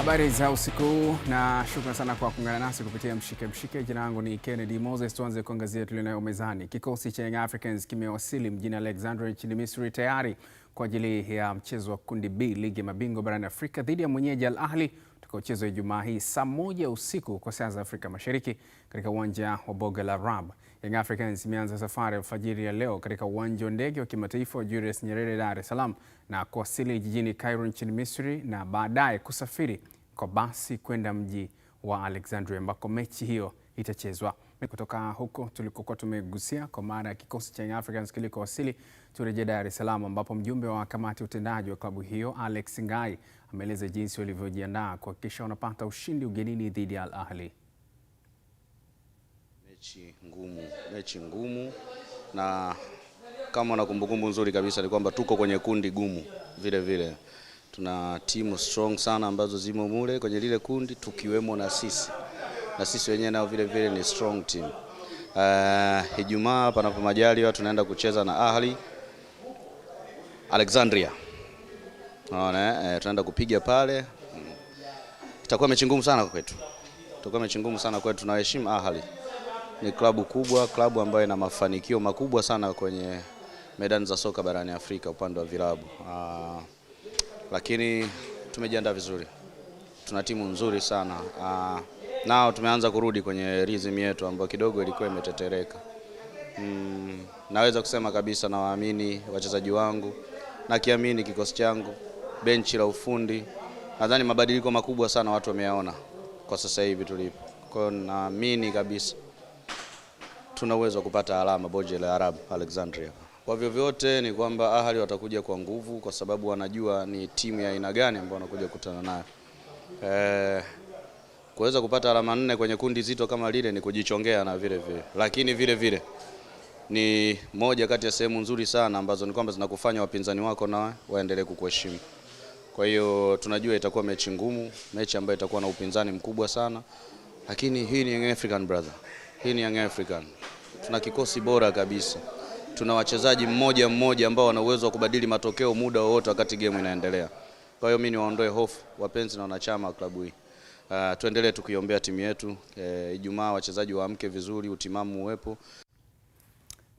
Habari za usiku huu na shukrani sana kwa kuungana nasi kupitia Mshike. Jina langu ni Kennedy Moses. Tuanze kuangazia tulionayo mezani. Kikosi cha Young Africans kimewasili mjini Alexandria nchini Misri tayari kwa ajili ya mchezo wa kundi B ligi ya mabingwa barani Afrika dhidi ya mwenyeji Al Ahly utakaochezwa Ijumaa hii saa 1 usiku kwa saa za Afrika Mashariki katika uwanja wa Borg El Arab. Young Africans imeanza safari alfajiri ya leo katika uwanja wa ndege wa kimataifa wa Julius Nyerere Dar es Salaam na kuwasili jijini Cairo nchini Misri na baadaye kusafiri kwa basi kwenda mji wa Alexandria ambako mechi hiyo itachezwa. Kutoka huko tulikokuwa tumegusia kwa maana ya kikosi cha Young Africans kilikowasili, turejea Dar es Salaam ambapo mjumbe wa kamati utendaji wa klabu hiyo Alex Ngai ameeleza jinsi walivyojiandaa kuhakikisha wanapata ushindi ugenini dhidi ya Al Ahly. Mechi ngumu na kama na kumbukumbu nzuri kabisa ni kwamba tuko kwenye kundi gumu vile. Tuna timu strong sana ambazo zimo mule kwenye lile kundi tukiwemo na sisi wenyewe nao vile ni strong team. Ijumaa panapo majaliwa tunaenda kucheza na Ahly Alexandria. Tunaenda kupiga pale. Itakuwa mechi ngumu sana kwetu. Tunaheshimu Ahly. Ni klabu kubwa, klabu ambayo ina mafanikio makubwa sana kwenye medani za soka barani Afrika upande wa vilabu. Lakini tumejiandaa vizuri. Tuna timu nzuri sana. Nao tumeanza kurudi kwenye rhythm yetu ambayo kidogo ilikuwa imetetereka. Naweza kusema kabisa na waamini wachezaji wangu na kiamini kikosi changu, benchi la ufundi. Nadhani mabadiliko makubwa sana watu wameyaona kwa sasa hivi tulipo. Kwa hiyo naamini kabisa tuna uwezo wa kupata alama Borg El Arab Alexandria. Kwa vyovyote ni kwamba Ahly watakuja kwa nguvu kwa sababu wanajua ni timu ya aina gani ambayo wanakuja kukutana nayo. Kuweza kupata alama 4 kwenye kundi zito kama lile ni kujichongea na vile. Lakini vile ni moja kati ya sehemu nzuri sana ambazo ni kwamba zinakufanya wapinzani wako na waendelee kukuheshimu. Kwa hiyo tunajua itakuwa mechi ngumu, mechi ambayo itakuwa na upinzani mkubwa sana. Lakini hii ni Young African brother. Hii ni Young African. Tuna kikosi bora kabisa. Tuna wachezaji mmoja ambao wana uwezo wa kubadili matokeo muda wowote wakati game inaendelea. Kwa hiyo mimi niwaondoe hofu wapenzi na wanachama wa klabu hii. Tuendelee tukiombea timu yetu. Ijumaa wachezaji waamke vizuri, utimamu uwepo.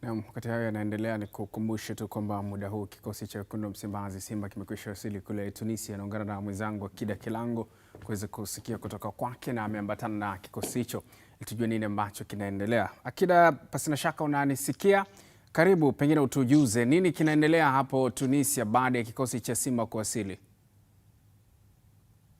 Na wakati hayo yanaendelea ni kukumbusha tu kwamba muda huu kikosi cha Wekundu wa Msimbazi Simba kimekwisha wasili kule Tunisia. Naungana na mwenzangu Akida Kilango kuweza kusikia kutoka kwake na ameambatana na kikosi hicho ili tujue nini ambacho kinaendelea. Akida, pasina shaka unanisikia? Karibu, pengine utujuze nini kinaendelea hapo Tunisia baada ya kikosi cha Simba kuwasili.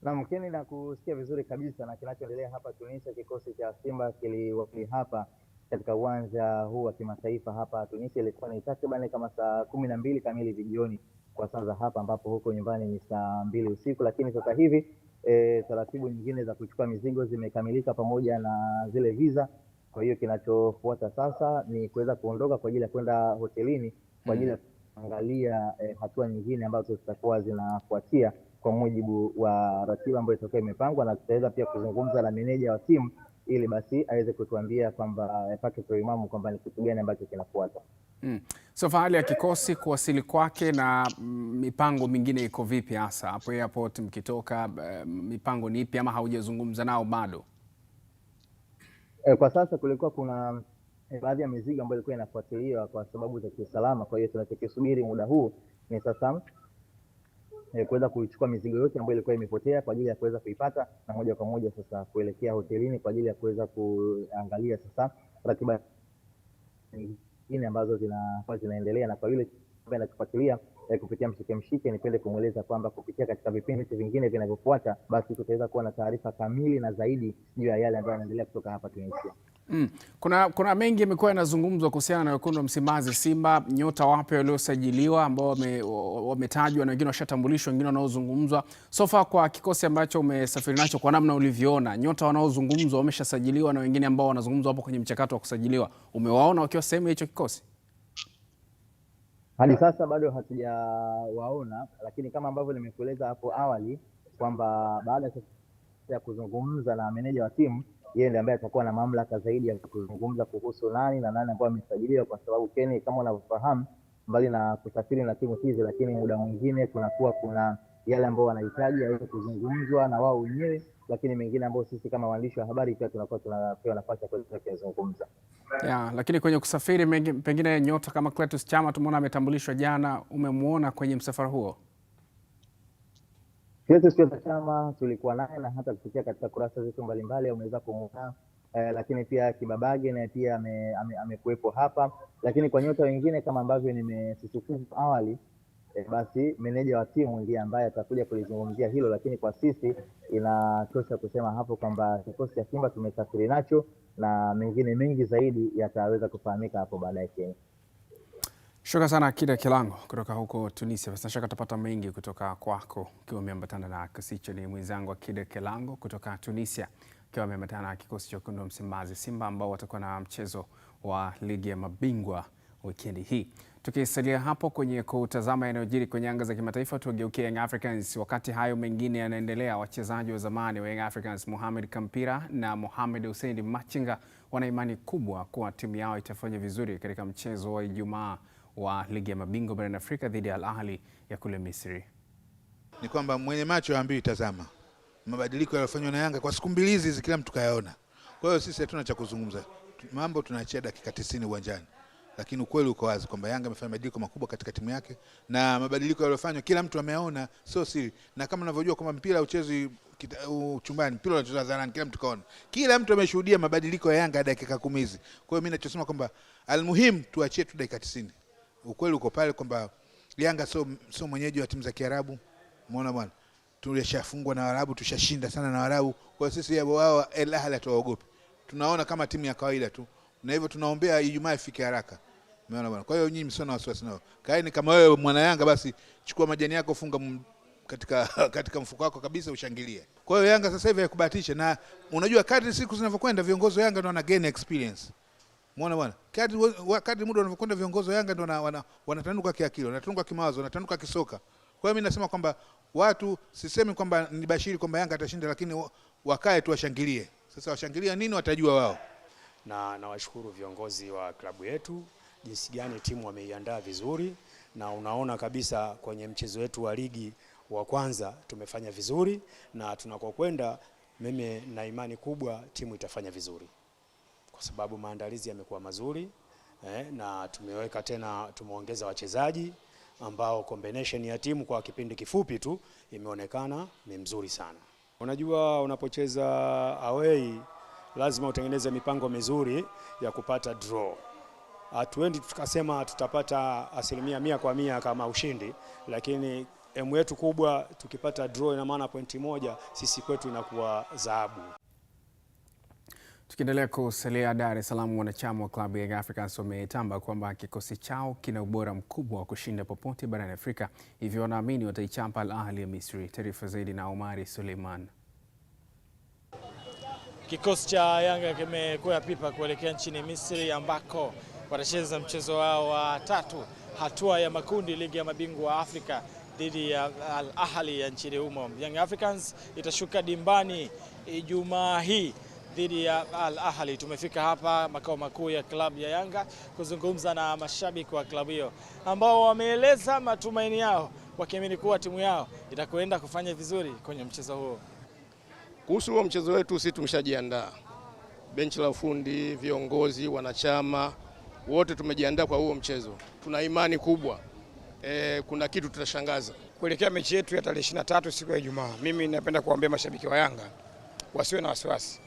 Na mkeni na kusikia vizuri kabisa na kinachoendelea hapa Tunisia. Kikosi cha Simba kiliwasili hapa katika uwanja huu wa kimataifa hapa Tunisia. Ilikuwa ni takriban kama saa 12 kamili jioni kwa saa za hapa, ambapo huko nyumbani ni saa 2 usiku. Lakini sasa hivi taratibu nyingine za kuchukua mizigo zimekamilika pamoja na zile visa. Kwa hiyo kinachofuata sasa ni kuweza kuondoka kwa ajili ya kwenda hotelini kwa ajili ya kuangalia hatua nyingine ambazo zitakuwa zinafuatia kwa mujibu wa ratiba ambayo itakuwa imepangwa, na tutaweza pia kuzungumza na meneja wa timu ili basi aweze kutuambia kwamba Patrick Imamu kwamba ni kitu gani ambacho kinafuata. So hali ya kikosi kuwasili kwake na mipango mingine iko vipi hasa hapo airport mkitoka, mipango ni ipi ama haujazungumza nao bado? Kwa sasa kulikuwa kuna baadhi ya mizigo ambayo ilikuwa inafuatiliwa kwa sababu za kiusalama. Kwa hiyo tunachokisubiri muda huu ni sasa kuweza kuichukua mizigo yote ambayo ilikuwa imepotea kwa ajili ya kuweza kuipata na moja kwa moja sasa kuelekea hotelini kwa ajili ya kuweza kuangalia sasa ratiba nyingine ambazo zinaendelea. Na kwa yule ambaye anakufuatilia kupitia Mshike, nipende kumueleza kwamba kupitia katika vipindi vingine vinavyofuata basi tutaweza kuwa na taarifa kamili na zaidi juu ya yale ambayo yanaendelea kutoka hapa Tunisia. Kuna mengi yamekuwa yanazungumzwa kuhusiana na Wekundu wa Msimbazi Simba, nyota wapya waliosajiliwa ambao wametajwa na wengine washatambulishwa, wengine wanaozungumzwa. Sofa kwa kikosi ambacho umesafiri nacho, kwa namna ulivyoona, nyota wanaozungumzwa wameshasajiliwa na wengine ambao wanazungumzwa hapo kwenye mchakato wa kusajiliwa, umewaona wakiwa sehemu ya hicho kikosi? Hadi sasa bado hatujawaona, lakini kama ambavyo nimekueleza hapo awali kwamba baada ya kuzungumza na meneja wa timu, yeye ndiye ambaye atakuwa na mamlaka zaidi ya kuzungumza kuhusu nani ambao amesajiliwa, kwa sababu Kenya kama unavyofahamu mbali na kusafiri na timu hizi, lakini muda mwingine kunakuwa kuna yale ambao wanahitaji yaweze kuzungumzwa na wao wenyewe, lakini mengine ambao sisi kama waandishi wa habari pia tunakuwa tunapewa nafasi ya kuweza kuzungumza. Lakini kwenye kusafiri pengine nyota kama Clatous Chama tumeona ametambulishwa jana, umemuona kwenye msafara huo? Clatous Chama tulikuwa naye na hata kupitia katika kurasa zetu mbalimbali umeweza kumuona, lakini pia Kibabage naye pia amekuwepo hapa, lakini kwa nyota wengine kama ambavyo nimesisitiza awali, basi meneja wa timu ndiye ambaye atakuja kulizungumzia hilo, lakini kwa sisi inatosha kusema hapo kwamba kikosi cha Simba tumesafiri nacho na mengine mengi zaidi yataweza kufahamika hapo baadaye Kenya. Shukrani sana Kide Kilango kutoka huko Tunisia. Basi nashaka tutapata mengi kutoka kwako ukiwa umeambatana na Kisicho. Ni mwenzangu Kide Kilango kutoka Tunisia akiwa ameambatana na kikosi cha wekundu wa Msimbazi Simba ambao watakuwa na mchezo wa ligi ya mabingwa wikendi hii. Tukisalia hapo kwenye kutazama yanayojiri kwenye anga za kimataifa, tugeukie Young Africans. Wakati hayo mengine yanaendelea, wachezaji wa zamani wa Young Africans Mohamed Kampira na Mohamed Hussein Machinga wana imani kubwa kuwa timu yao itafanya vizuri katika mchezo wa Ijumaa wa ligi ya mabingwa barani Afrika dhidi ya Al Ahly ya kule Misri. Ni kwamba mwenye macho haambiwi tazama. Mabadiliko yaliyofanywa na Yanga kwa siku mbili hizi kila mtu kayaona. Kwa hiyo sisi hatuna cha kuzungumza. Mambo tunaachia dakika 90 uwanjani. Lakini ukweli uko wazi kwamba Yanga amefanya mabadiliko makubwa katika timu yake, na mabadiliko yaliyofanywa kila mtu ameona, sio siri. Na kama unavyojua kwamba mpira uchezwi chumbani, mpira unachezwa hadharani, kila mtu kaona. Kila mtu ameshuhudia mabadiliko ya Yanga dakika 10 hizi. Kwa hiyo mimi ninachosema kwamba almuhimu tuachie tu dakika 90. Ukweli uko pale kwamba Yanga sio mwenyeji wa timu za Kiarabu. Umeona bwana? Tulishafungwa na Waarabu, tushashinda sana na Waarabu. Kwa sisi wao Al Ahly tuwaogope. Tunaona kama timu ya kawaida tu. Na hivyo tunaombea Ijumaa ifike haraka. Umeona bwana? Kwa hiyo nyinyi msio na wasiwasi nao. Kaeni kama wewe mwana Yanga, basi chukua majani yako, funga katika mfuko wako kabisa, ushangilie. Kwa hiyo Yanga sasa hivi haikubahatisha, na unajua kadri siku zinavyokwenda viongozi wa Yanga ndio wana gain experience. Umeona bwana? Kadri muda unavyokwenda viongozi wa Yanga ndio wanatanuka kiakili, wanatanuka kimawazo, wanatanuka kisoka. Kwa hiyo mimi nasema kwamba watu, sisemi kwamba ni bashiri kwamba Yanga atashinda, lakini wakae tu washangilie. Sasa washangilia nini watajua wao. Na nawashukuru viongozi wa klabu yetu jinsi gani timu wameiandaa vizuri, na unaona kabisa kwenye mchezo wetu wa ligi wa kwanza tumefanya vizuri, na tunakokwenda mimi na imani kubwa timu itafanya vizuri kwa sababu maandalizi yamekuwa mazuri, na tumeongeza wachezaji ambao combination ya timu kwa kipindi kifupi tu imeonekana ni mzuri sana. Unajua unapocheza away lazima utengeneze mipango mizuri ya kupata draw. Hatuendi tukasema tutapata 100% kama ushindi, lakini emu yetu kubwa tukipata draw ina maana pointi moja, sisi kwetu inakuwa dhahabu. Tukiendelea kusalia Dar es Salaam, wanachama wa klabu ya Young Africans wametamba kwamba kikosi chao kina ubora mkubwa wa kushinda popote barani Afrika, hivyo wanaamini wataichapa Al Ahly ya Misri. Taarifa zaidi na Omari Suleiman. Kikosi cha Yanga kimekwea pipa kuelekea nchini Misri ambako watacheza mchezo wao wa 3 hatua ya makundi ligi ya mabingwa wa Afrika dhidi ya Al Ahly ya nchini humo. Young Africans itashuka dimbani Ijumaa hii dhidi ya Al Ahly. Tumefika hapa makao makuu ya klabu ya Yanga kuzungumza na mashabiki wa klabu hiyo ambao wameeleza matumaini yao wakiamini kuwa timu yao itakwenda kufanya vizuri kwenye mchezo huo. Kuhusu huo mchezo wetu sisi tumeshajiandaa. Benchi la ufundi, viongozi, wanachama, wote tumejiandaa kwa huo mchezo. Tuna imani kubwa. Kuna kitu tutashangaza. Kuelekea mechi yetu ya tarehe 23 siku ya Ijumaa, mimi napenda kuambia mashabiki wa Yanga wasiwe na wasiwasi.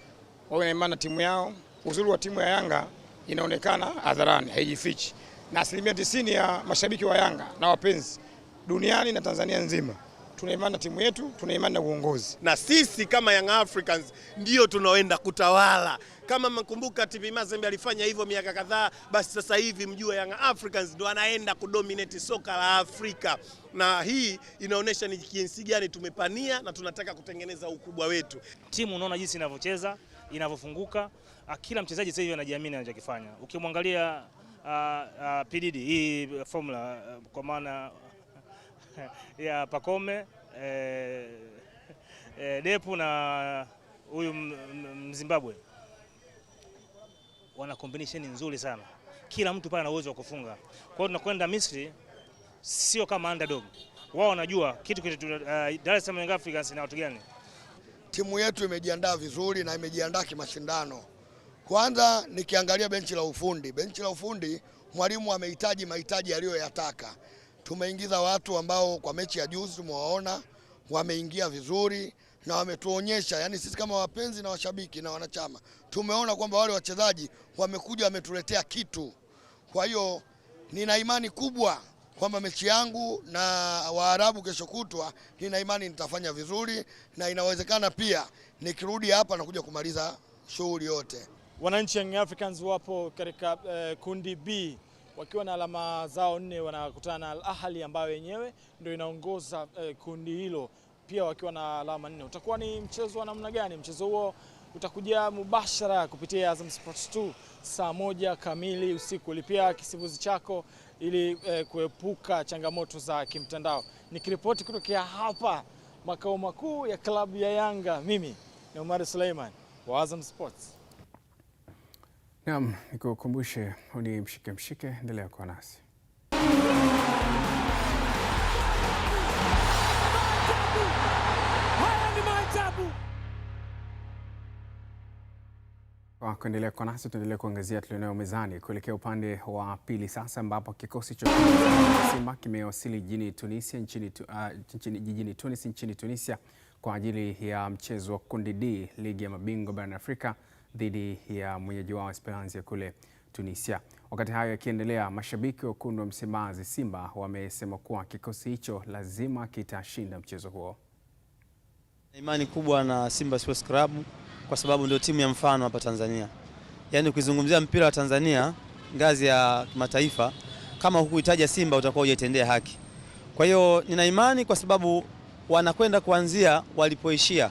Wawe na imani timu yao. Uzuri wa timu ya Yanga inaonekana hadharani, haijifichi. Na 90% ya mashabiki wa Yanga na wapenzi duniani na Tanzania nzima tuna imani na timu yetu, tuna imani na uongozi. Na sisi kama Young Africans ndio tunaoenda kutawala. Kama mkumbuka TV Mazembe alifanya hivyo miaka kadhaa, basi sasa hivi mjue Young Africans ndio anaenda kudominate soka la Afrika. Na hii inaonyesha ni jinsi gani tumepania na tunataka kutengeneza ukubwa wetu. Timu unaona jinsi inavyocheza, inavyofunguka, kila mchezaji sasa hivi anajiamini anachokifanya. Ukimwangalia PDD hii formula kwa maana ya Pakome, Depu na huyu Mzimbabwe wana combination nzuri sana. Kila mtu pale ana uwezo wa kufunga. Kwa hiyo tunakwenda Misri sio kama underdog. wao wanajua kitu Dar es Salaam Young Africans na watu gani. Timu yetu imejiandaa vizuri na imejiandaa kimashindano. Kwanza nikiangalia benchi la ufundi mwalimu amehitaji mahitaji aliyoyataka. Tumeingiza watu ambao kwa mechi ya juzi tumewaona wameingia vizuri na wametuonyesha, yani sisi kama wapenzi na washabiki na wanachama tumeona kwamba wale wachezaji wamekuja wametuletea kitu. Kwa hiyo nina imani kubwa kwamba mechi yangu na Waarabu kesho kutwa, nina imani nitafanya vizuri na inawezekana pia nikirudi hapa na kuja kumaliza shughuli yote. Wananchi Young Africans wapo katika kundi B wakiwa na alama zao 4, wanakutana na Al Ahly ambayo yenyewe ndio inaongoza kundi hilo pia wakiwa na alama 4. Utakuwa ni mchezo wa namna gani? Mchezo huo utakuja mubashara kupitia Azam Sports 2 saa 1 kamili usiku. Lipia kisivuzi chako ili kuepuka changamoto za kimtandao. Nikiripoti kutokea hapa makao makuu ya klabu ya Yanga, mimi ni Omar Suleiman wa Azam Sports. Naam, nikukumbushe ni mshike, endelea kuwa nasi. Kwa kuendelea kwa nasi, tuendelea kuangazia tulionayo mezani kuelekea upande wa pili sasa, ambapo kikosi cha Simba kimewasili jijini Tunis nchini Tunisia kwa ajili ya mchezo wa kundi D ligi ya mabingwa barani Afrika dhidi ya mwenyeji wao Esperance kule Tunisia. Wakati hayo yakiendelea, mashabiki wa wekundu wa Msimbazi Simba wamesema kuwa kikosi hicho lazima kitashinda mchezo huo. Imani kubwa na Simba Sports Club kwa sababu ndio timu ya mfano hapa Tanzania. Yaani ukizungumzia mpira wa Tanzania ngazi ya kimataifa, kama hukuitaja Simba utakuwa hujatendea haki. Kwa hiyo nina imani kwa sababu wanakwenda kuanzia walipoishia.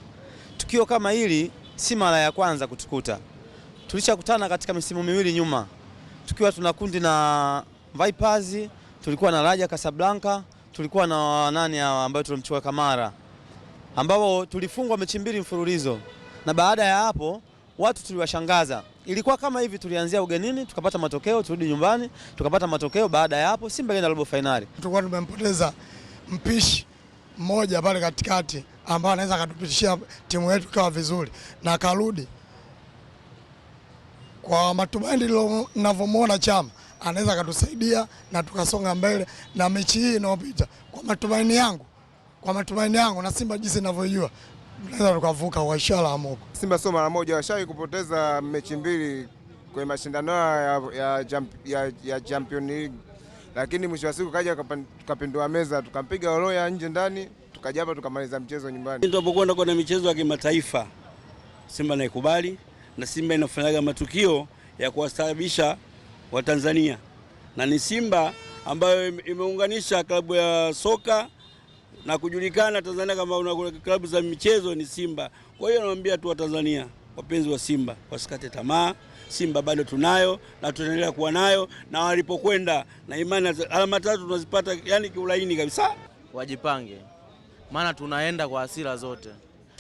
Tukio kama hili si mara ya kwanza kutukuta. Tulishakutana katika misimu miwili nyuma. Tukiwa tuna kundi na Vipers, tulikuwa na Raja Casablanca, tulikuwa na nani ambao tulimchukua Kamara, ambao tulifungwa mechi 2 mfululizo. Na baada ya hapo watu tuliwashangaza. Ilikuwa kama hivi, tulianzia ugenini, tukapata matokeo, turudi nyumbani, tukapata matokeo. Baada ya hapo Simba ikaenda robo finali. Tulikuwa tumempoteza mpishi mmoja pale katikati ambao anaweza akatupitishia timu yetu kwa vizuri na akarudi. Kwa matumaini ninavyomuona Chama anaweza akatusaidia na tukasonga mbele na mechi hii inayopita. Kwa matumaini yangu na Simba jinsi ninavyojua tunaweza tukavuka kwa ishara ya Mungu. Simba sio mara moja, washawahi kupoteza mechi 2 kwenye mashindano ya Champions League. Lakini mwisho wa siku kaja tukapindua meza, tukampiga Oroya nje ndani, tukaja hapa tukamaliza mchezo nyumbani. Tunapokwenda kwa michezo ya kimataifa, Simba naikubali, na Simba inafanyaga matukio ya kuwastaabisha Watanzania. Na ni Simba ambayo imeunganisha klabu ya soka na kujulikana Tanzania kama una klabu za michezo ni Simba. Kwa hiyo nawaambia tu Watanzania, wapenzi wa Simba, wasikate tamaa. Simba bado tunayo na tutaendelea kuwa nayo, na walipokwenda na imani alama 3 tunazipata yani kiulaini kabisa. Wajipange. Maana tunaenda kwa hasira zote.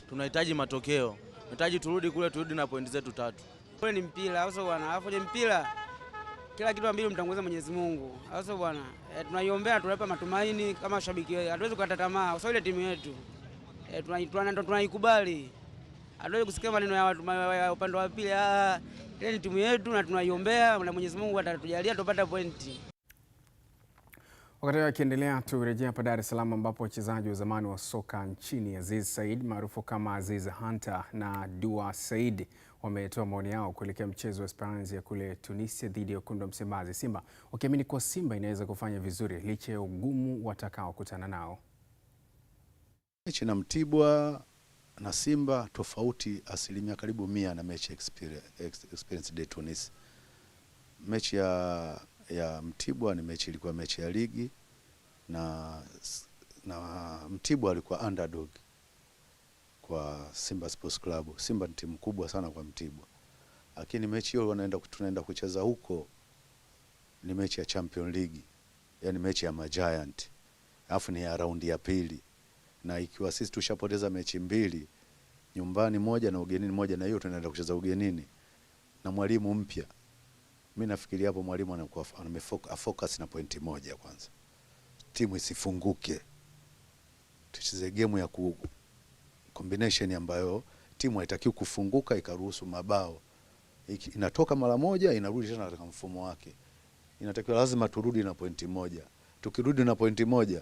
Tunahitaji matokeo. Tunahitaji turudi na pointi zetu 3. Ule ni mpira, au sio bwana? Alafu ni mpira. Kila kitu ambacho mtanguliza Mwenyezi Mungu. Au sio bwana? Tunaiombea, tunaipa matumaini kama shabiki. Hatuwezi kukata tamaa. Kwa sababu ile timu yetu tunaikubali. Hatuwezi kusikia maneno ya watu wa upande wa pili. Ile ni timu yetu na tunaiombea na Mwenyezi Mungu atatujalia tupate pointi. Wakati akiendelea, turejea hapa Dar es Salaam ambapo wachezaji wa zamani wa soka nchini Aziz Said maarufu kama Aziz Hunter na Dua Said wametoa maoni yao kuelekea mchezo wa Esperance ya kule Tunisia dhidi ya wekundu wa Msimbazi Simba, wakiamini kuwa Simba inaweza kufanya vizuri licha ya ugumu watakaokutana nao. Mechi na Mtibwa na Simba tofauti asilimia karibu 100 na mechi Experience de Tunis. Mechi ya Mtibwa ni mechi, ilikuwa mechi ya ligi na Mtibwa alikuwa underdog kwa Simba Sports Club. Simba ni timu kubwa sana kwa Mtibwa. Lakini mechi hiyo tunaenda kucheza huko ni mechi ya Champions League. Yaani mechi ya Magiant. Alafu ni ya raundi ya pili. Na ikiwa sisi tushapoteza mechi 2 nyumbani moja na ugenini moja, na hiyo tunaenda kucheza ugenini na mwalimu mpya, mimi nafikiri hapo mwalimu anakuwa amefocus na pointi moja kwanza. Timu isifunguke. tucheze game ya combination ambayo timu haitakiwi kufunguka ikaruhusu mabao. Inatoka mara moja inarudi tena katika mfumo wake. Inatakiwa lazima turudi na pointi moja. Tukirudi na pointi moja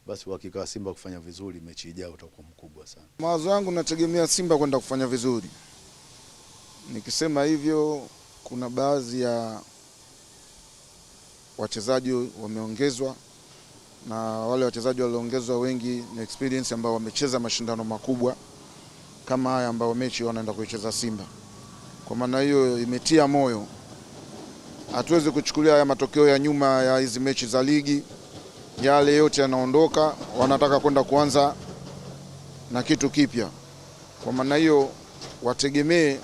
basi uhakika wa Simba kufanya vizuri mechi ijayo utakuwa mkubwa sana. Mawazo yangu nategemea Simba kwenda kufanya vizuri. Nikisema hivyo, kuna baadhi ya wachezaji wameongezwa, na wale wachezaji walioongezwa wengi ni experience ambao wamecheza mashindano makubwa kama haya ambao mechi wanaenda kuicheza Simba. Kwa maana hiyo imetia moyo. Hatuwezi kuchukulia haya matokeo ya nyuma ya hizi mechi za ligi, yale yote yanaondoka, wanataka kwenda kuanza na kitu kipya. Kwa maana hiyo wategemee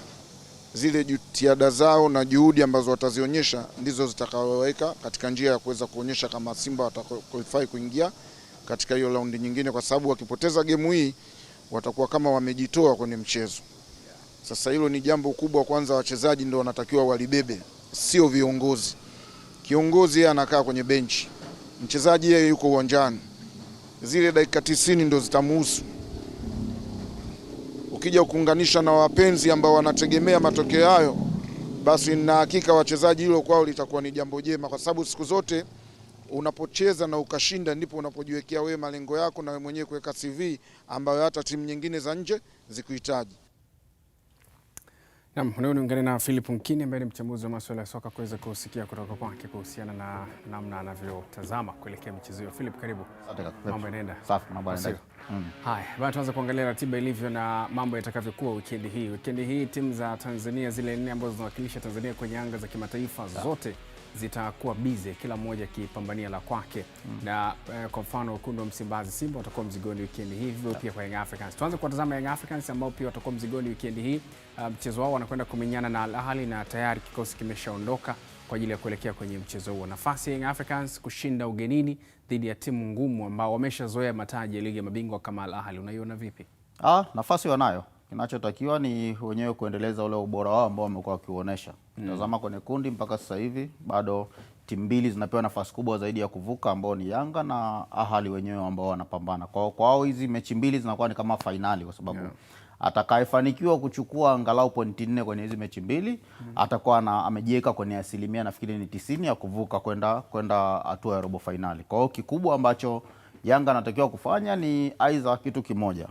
zile jitihada zao na juhudi ambazo watazionyesha ndizo zitakazoweka katika njia ya kuweza kuonyesha kama Simba watakwalify kuingia katika hiyo raundi nyingine, kwa sababu wakipoteza game hii watakuwa kama wamejitoa kwenye mchezo. Sasa hilo ni jambo kubwa. Kwanza wachezaji ndio wanatakiwa walibebe, sio viongozi. Kiongozi yeye anakaa kwenye benchi, mchezaji yeye yuko uwanjani. Zile dakika 90 ndio zitamhusu. Ukija kuunganisha na wapenzi ambao wanategemea matokeo hayo, basi na hakika wachezaji hilo kwao litakuwa ni jambo jema, kwa sababu siku zote unapocheza na ukashinda ndipo unapojiwekea wewe malengo yako na wewe mwenyewe kuweka CV ambayo hata timu nyingine za nje zikuhitaji. Naam, leo niungane na Philip Mkini ambaye ni mchambuzi wa masuala ya soka kuweza kusikia kutoka kwake kuhusiana na namna anavyotazama kuelekea michezo hiyo. Philip, karibu. Mambo yanaenda? Safi, mambo yanaenda. Haya, bwana, tuanze kuangalia ratiba ilivyo na mambo yatakavyokuwa weekend hii. Weekend hii timu za Tanzania zile 4 ambazo zinawakilisha Tanzania kwenye anga za kimataifa zote zitakuwa bize, kila mmoja akipambania la kwake. Na kwa mfano wekundu wa Msimbazi Simba watakuwa mzigoni weekend hii, hivyo pia kwa Young Africans. Tuanze kutazama Young Africans ambao pia watakuwa mzigoni weekend hii. Mchezo wao wanakwenda kumenyana na Al Ahly na tayari kikosi kimeshaondoka kwa ajili ya kuelekea kwenye mchezo huo. Nafasi ya Young Africans kushinda ugenini dhidi ya timu ngumu ambao wameshazoea mataji ya ligi ya mabingwa kama Al Ahly, unaiona vipi? Nafasi wanayo. Kinachotakiwa ni wenyewe kuendeleza ule ubora wao ambao wamekuwa wakiuonesha. Tazama kwenye kundi mpaka sasa hivi bado timu mbili zinapewa nafasi kubwa zaidi ya kuvuka, ambao ni Yanga na Ahly wenyewe ambao wanapambana. Kwao hizi mechi mbili zinakuwa ni kama finali, kwa sababu atakayefanikiwa kuchukua angalau pointi 4 kwenye hizi mechi mbili atakuwa amejiweka kwenye asilimia nafikiri ni 90 ya kuvuka kwenda hatua ya robo finali. Kwa hiyo kikubwa ambacho Yanga anatakiwa kufanya ni aidha kitu kimoja.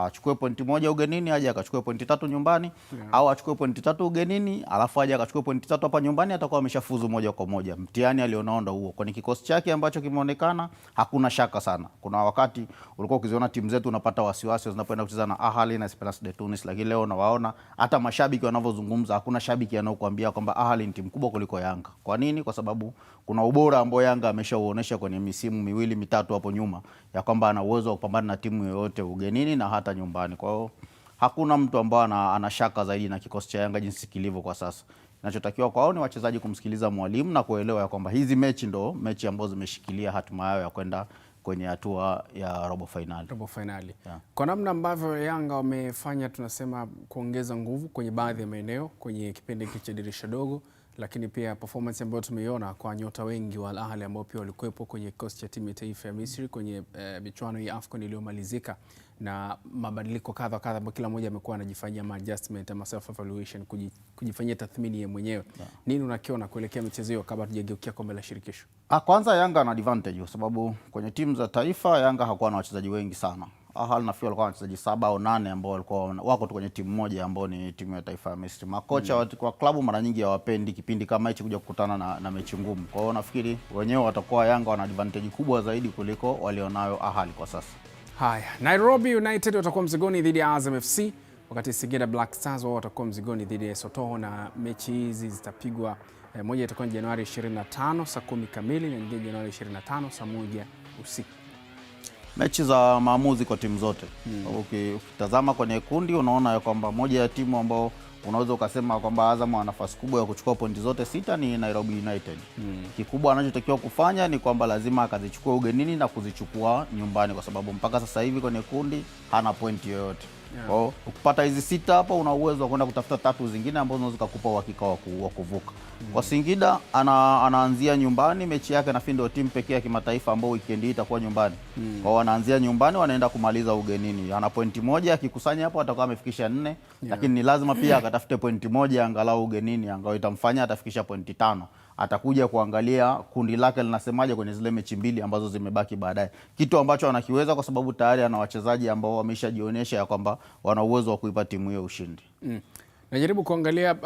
Achukue pointi 1 ugenini, aje akachukue pointi 3 nyumbani, au achukue pointi 3 ugenini, alafu aje akachukue pointi 3 hapa nyumbani, atakuwa ameshafuzu moja kwa moja. Mtihani alionaonda huo. Kwa kikosi chake ambacho kimeonekana hakuna shaka sana. Kuna wakati ulikuwa ukiziona timu zetu unapata wasiwasi zinapoenda kucheza na Ahly na Esperance de Tunis, lakini leo unawaona hata mashabiki wanavyozungumza, hakuna shabiki anaokuambia kwamba Ahly ni timu kubwa kuliko Yanga. Kwa nini? Kwa sababu kuna ubora ambao Yanga ameshauonesha kwenye misimu miwili mitatu hapo nyuma, ya kwamba ana uwezo wa kupambana na timu yoyote ugenini na hata nyumbani. Kwa hiyo hakuna mtu ambaye anashaka zaidi na kikosi cha Yanga jinsi kilivyo kwa sasa. Inachotakiwa kwao ni wachezaji kumsikiliza mwalimu na kuelewa ya kwamba hizi mechi ndo mechi ambazo zimeshikilia hatima yao ya kwenda kwenye hatua ya robo finali. Yeah. Kwa namna ambavyo Yanga wamefanya, tunasema kuongeza nguvu kwenye baadhi ya maeneo kwenye kipindi hiki cha dirisha dogo, lakini pia performance ambayo tumeiona kwa nyota wengi wa Al Ahly ambao pia walikuwepo kwenye kikosi cha timu ya taifa ya Misri kwenye michuano ya AFCON iliyomalizika, na mabadiliko kadha ambayo kila mmoja amekuwa anajifanyia adjustment ama self evaluation, kujifanyia tathmini ya mwenyewe. Nini unakiona kuelekea michezo hiyo kabla tujageukia kombe la shirikisho? Kwanza Yanga ana advantage kwa sababu kwenye timu za taifa Yanga hakuwa na wachezaji wengi sana. Ahly nafikiri walikuwa wachezaji 7 au 8 ambao walikuwa wako tu kwenye timu moja ambao ni timu ya taifa ya Misri. Makocha wa klabu mara nyingi hawapendi kipindi kama hichi kuja kukutana na mechi ngumu. Kwa hiyo nafikiri wenyewe watakuwa Yanga wana advantage kubwa zaidi kuliko walionayo Ahly kwa sasa. Haya, Nairobi United watakuwa mzigoni dhidi ya Azam FC, wakati Singida Black Stars wao watakuwa mzigoni dhidi ya Sotoho, na mechi hizi zitapigwa moja itakuwa Januari 25 saa 10 kamili na nyingine Januari 25 saa 1 usiku. Mechi za maamuzi kwa timu zote. Ukitazama kwenye kundi unaona ya kwamba moja ya timu ambao unaweza ukasema kwamba Azam ana nafasi kubwa ya kuchukua pointi zote 6 ni Nairobi United. Kikubwa anachotakiwa kufanya ni kwamba lazima akazichukua ugenini na kuzichukua nyumbani, kwa sababu mpaka sasa hivi kwenye kundi hana pointi yoyote. Kwa ukipata hizi 6 hapa una uwezo wa kwenda kutafuta 3 zingine ambazo zinaweza kukupa uhakika wa kuvuka. Kwa Singida anaanzia nyumbani, mechi yake na ndio timu pekee ya kimataifa ambayo weekend hii itakuwa nyumbani. Kwa wanaanzia nyumbani, wanaenda kumaliza ugenini. Ana pointi 1, akikusanya hapo atakuwa amefikisha 4, lakini ni lazima pia akatafute pointi 1 angalau ugenini, angalau itamfanya atafikisha pointi 5. Atakuja kuangalia kundi lake linasemaje kwenye zile mechi 2 ambazo zimebaki baadaye. Kitu ambacho anakiweza kwa sababu tayari ana wachezaji ambao wameshajionyesha ya kwamba wana uwezo wa kuipa timu hiyo ushindi. Najaribu kuangalia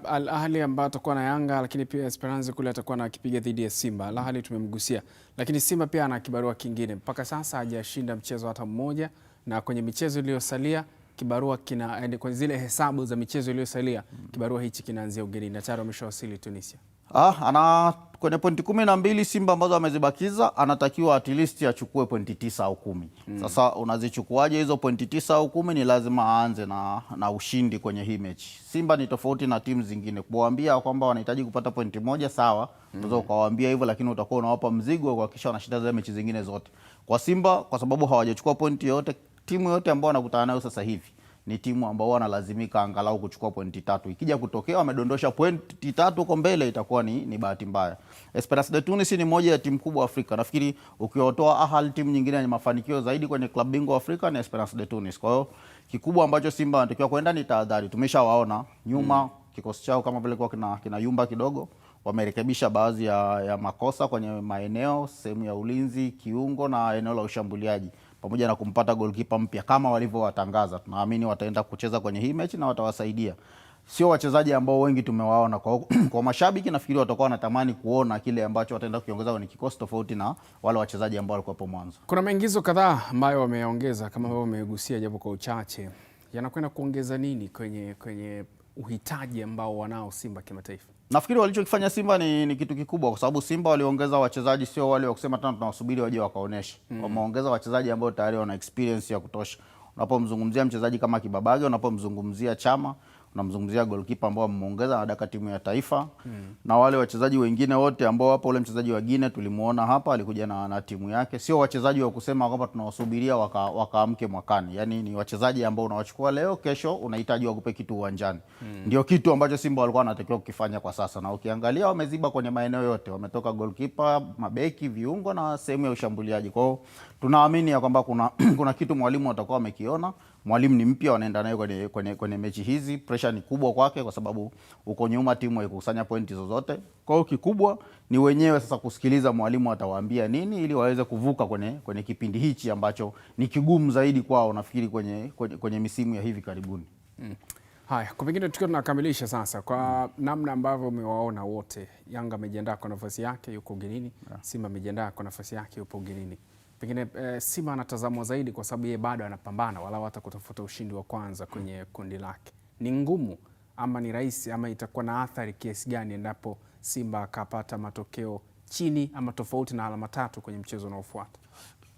Al Ahly ambao atakuwa na Yanga, lakini pia Esperance kule atakuwa na kipiga dhidi ya Simba. Al Ahly tumemgusia, lakini Simba pia ana kibarua kingine. Mpaka sasa hajashinda mchezo hata mmoja, na kwenye michezo iliyosalia kibarua kwenye zile hesabu za michezo iliyosalia kibarua hichi kinaanzia ugenini. Tayari ameshawasili Tunisia. Ana kwenye pointi 12 Simba ambazo amezibakiza, anatakiwa at least achukue pointi 9 au 10. Sasa unazichukuaje hizo pointi 9 au 10? Ni lazima aanze na ushindi kwenye hii mechi. Simba ni tofauti na timu zingine. Kuwaambia kwamba wanahitaji kupata pointi 1 sawa, unaweza ukawaambia hivyo, lakini utakuwa unawapa mzigo wa kuhakikisha wanashinda zile mechi zingine zote. Kwa Simba, kwa sababu hawajachukua pointi yote, timu yote ambayo wanakutana nayo sasa hivi ni timu ambao wanalazimika angalau kuchukua pointi 3. Ikija kutokea wamedondosha pointi 3 huko mbele, itakuwa ni bahati mbaya. Esperance de Tunis ni moja ya timu kubwa Afrika. Nafikiri ukiotoa Ahly, timu nyingine yenye mafanikio zaidi kwenye klabu bingwa Afrika ni Esperance de Tunis. Kwa hiyo kikubwa ambacho Simba wanatakiwa kwenda ni tahadhari. Tumeshawaona nyuma kikosi chao kama vile kwa kina yumba kidogo, wamerekebisha baadhi ya makosa kwenye maeneo, sehemu ya ulinzi, kiungo na eneo la ushambuliaji, pamoja na kumpata goalkeeper mpya kama walivyowatangaza. Tunaamini wataenda kucheza kwenye hii mechi na watawasaidia. Sio wachezaji ambao wengi tumewaona. Kwa mashabiki nafikiri watakuwa wanatamani kuona kile ambacho wataenda kukiongeza kwenye kikosi tofauti na wale wachezaji ambao walikuwa hapo mwanzo. Kuna maingizo kadhaa ambayo wameongeza kama ambavyo wamegusia japo kwa uchache. Yanakwenda kuongeza nini kwenye uhitaji ambao wanao Simba kimataifa? Nafikiri walichokifanya Simba ni kitu kikubwa, kwa sababu Simba waliongeza wachezaji, sio wale wa kusema tena tunawasubiri waje wakaoneshe. Wameongeza wachezaji ambao tayari wana experience ya kutosha. Unapomzungumzia mchezaji kama Kibabage, unapomzungumzia Chama, unamzungumzia goalkeeper ambao ameongeza na daka timu ya taifa, na wale wachezaji wengine wote ambao hapo, ule mchezaji wa Guinea tulimuona hapa alikuja na timu yake. Sio wachezaji wa kusema kwamba tunawasubiria wakaamke mwakani. Yaani ni wachezaji ambao unawachukua leo, kesho unahitaji wakupe kitu uwanjani. Ndio kitu ambacho Simba walikuwa wanatakiwa kukifanya kwa sasa, na ukiangalia wameziba kwenye maeneo yote. Wametoka goalkeeper, mabeki, viungo na sehemu ya ushambuliaji. Kwa hiyo tunaamini ya kwamba kuna kitu mwalimu atakuwa amekiona. Mwalimu ni mpya, wanaenda nayo kwenye mechi hizi. Pressure ni kubwa kwake kwa sababu uko nyuma, timu haikusanya pointi zozote. Kwa hiyo kikubwa ni wenyewe sasa kusikiliza mwalimu atawaambia nini ili waweze kuvuka kwenye kipindi hichi ambacho ni kigumu zaidi kwao, nafikiri kwenye misimu ya hivi karibuni. Haya, kwa pengine tukiwa tunakamilisha sasa kwa namna ambavyo umewaona wote. Yanga amejiandaa kwa nafasi yake, yuko ugenini. Simba amejiandaa kwa nafasi yake, yupo ugenini. Pengine Simba anatazamwa zaidi kwa sababu yeye bado anapambana wala hata kutafuta ushindi wa kwanza kwenye kundi lake. Ni ngumu ama ni rahisi, ama itakuwa na athari kiasi gani endapo Simba akapata matokeo chini ama tofauti na alama 3 kwenye mchezo unaofuata?